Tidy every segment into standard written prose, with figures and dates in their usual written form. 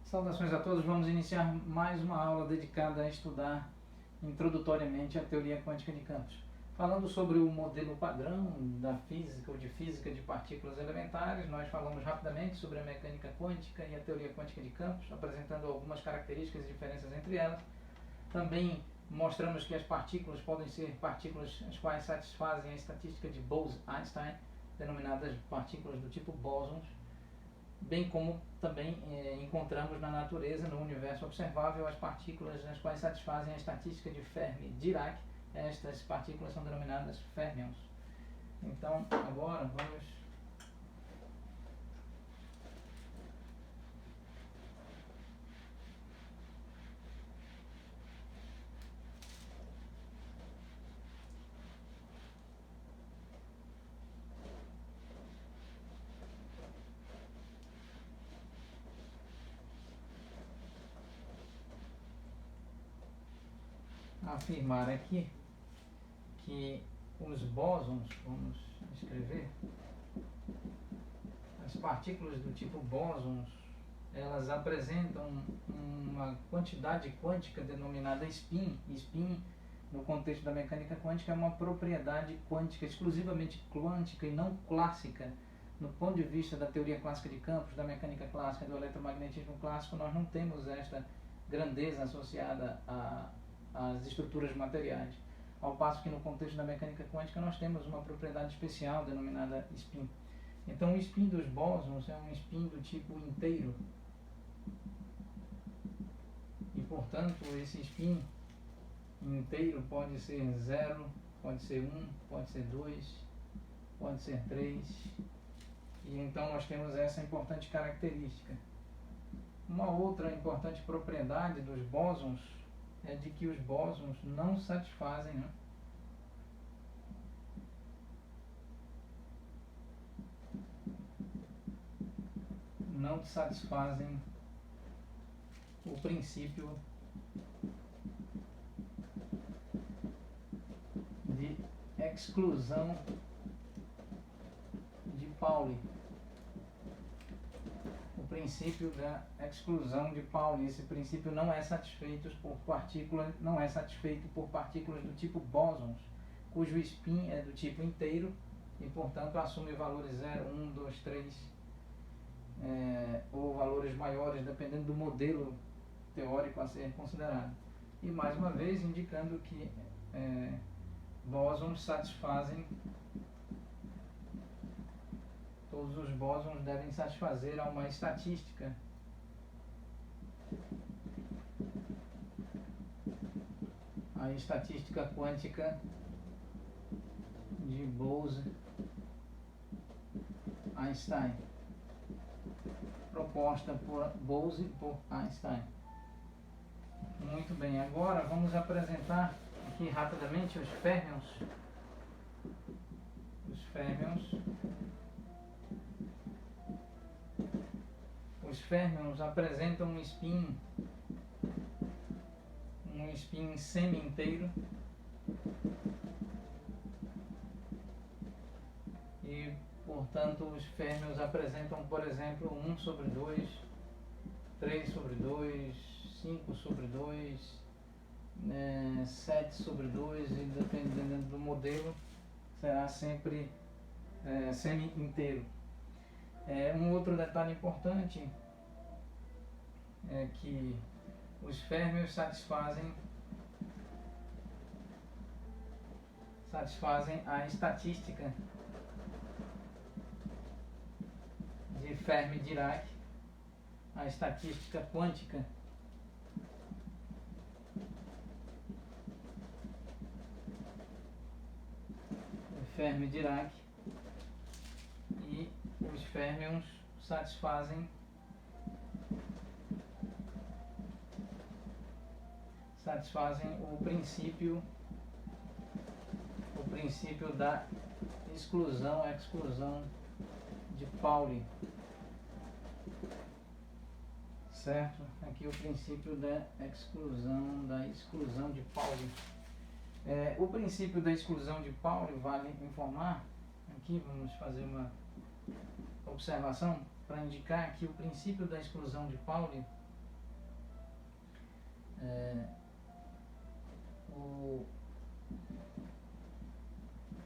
Saudações a todos, vamos iniciar mais uma aula dedicada a estudar introdutoriamente a teoria quântica de campos. Falando sobre o modelo padrão da física ou de física de partículas elementares, nós falamos rapidamente sobre a mecânica quântica e a teoria quântica de campos, apresentando algumas características e diferenças entre elas. Também mostramos que as partículas podem ser partículas as quais satisfazem a estatística de Bose-Einstein, denominadas partículas do tipo bósons, bem como também encontramos na natureza, no universo observável, as partículas nas quais satisfazem a estatística de Fermi-Dirac. Estas partículas são denominadas fermions. Então, agora vamos afirmar aqui que os bósons, vamos escrever, as partículas do tipo bósons, elas apresentam uma quantidade quântica denominada spin. Spin, no contexto da mecânica quântica, é uma propriedade quântica, exclusivamente quântica e não clássica. No ponto de vista da teoria clássica de campos, da mecânica clássica, do eletromagnetismo clássico, nós não temos esta grandeza associada às estruturas materiais. Ao passo que no contexto da mecânica quântica nós temos uma propriedade especial denominada spin. Então o spin dos bósons é um spin do tipo inteiro. E portanto esse spin inteiro pode ser 0, pode ser 1, pode ser 2, pode ser 3. E então nós temos essa importante característica. Uma outra importante propriedade dos bósons é de que os bósons não satisfazem, não satisfazem o princípio de exclusão de Pauli. O princípio da exclusão de Pauli. Esse princípio não é satisfeito por partículas do tipo bósons, cujo spin é do tipo inteiro e portanto assume valores 0, 1, 2, 3 ou valores maiores, dependendo do modelo teórico a ser considerado. E mais uma vez indicando que bósons satisfazem, todos os bósons devem satisfazer a uma estatística quântica de Bose-Einstein, proposta por Bose e por Einstein. Muito bem, agora vamos apresentar aqui rapidamente os fermions. Os fermions apresentam um spin semi-inteiro e, portanto, os fermions apresentam, por exemplo, 1 sobre 2, 3 sobre 2, 5 sobre 2, 7 sobre 2 e, dependendo do modelo, será sempre semi-inteiro. Um outro detalhe importante é que os fermions satisfazem a estatística de Fermi-Dirac, a estatística quântica. Fermi-Dirac, e os fermions satisfazem o princípio da exclusão de Pauli. Certo? Aqui o princípio da exclusão de Pauli. O princípio da exclusão de Pauli, vale informar, aqui vamos fazer uma observação para indicar que o princípio da exclusão de Pauli o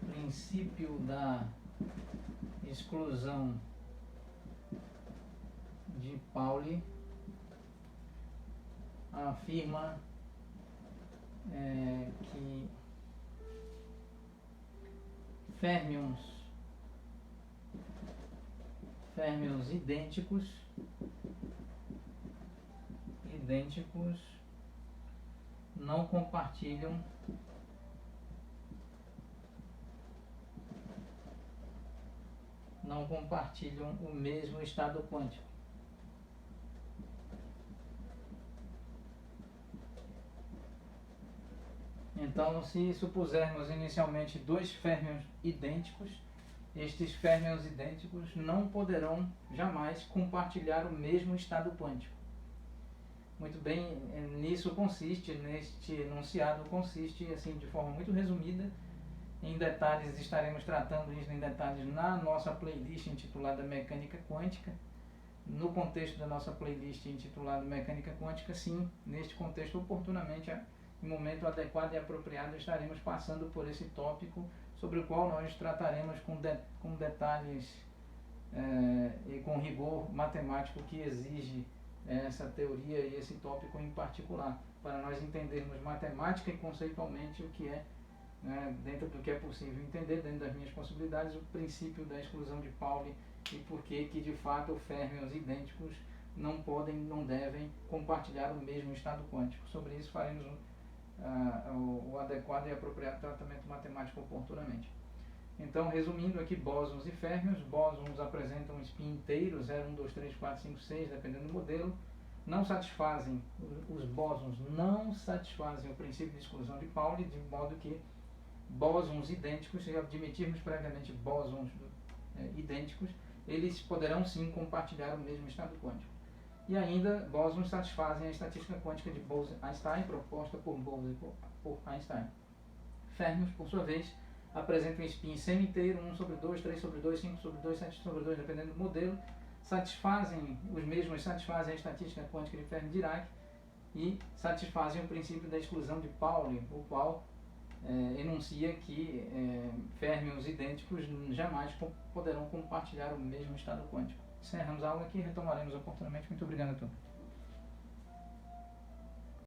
princípio da exclusão de Pauli afirma que férmions idênticos não compartilham o mesmo estado quântico. Então, se supusermos inicialmente dois férmions idênticos, estes férmions idênticos não poderão jamais compartilhar o mesmo estado quântico. Muito bem, neste enunciado consiste, assim, de forma muito resumida, em detalhes, estaremos tratando isso em detalhes na nossa playlist intitulada Mecânica Quântica. No contexto da nossa playlist intitulada Mecânica Quântica, sim, neste contexto, oportunamente, em momento adequado e apropriado, estaremos passando por esse tópico, sobre o qual nós trataremos com detalhes e com rigor matemático que exige essa teoria e esse tópico em particular, para nós entendermos matemática e conceitualmente o que é, dentro do que é possível entender, dentro das minhas possibilidades, o princípio da exclusão de Pauli e por que de fato férmions idênticos não podem, não devem compartilhar o mesmo estado quântico. Sobre isso faremos o adequado e apropriado tratamento matemático oportunamente. Então, resumindo aqui, bósons e férmions. Bósons apresentam um spin inteiro, 0, 1, 2, 3, 4, 5, 6, dependendo do modelo. Não satisfazem, os bósons não satisfazem o princípio de exclusão de Pauli, de modo que bósons idênticos, se admitirmos previamente bósons idênticos, eles poderão sim compartilhar o mesmo estado quântico. E ainda, bósons satisfazem a estatística quântica de Bose-Einstein, proposta por Bose e por Einstein. Férmions, por sua vez, apresentam um spin semi-inteiro, 1 sobre 2, 3 sobre 2, 5 sobre 2, 7 sobre 2, dependendo do modelo. Satisfazem a estatística quântica de Fermi-Dirac e satisfazem o princípio da exclusão de Pauli, o qual enuncia que férmions idênticos jamais poderão compartilhar o mesmo estado quântico. Encerramos a aula aqui e retomaremos oportunamente. Muito obrigado a todos.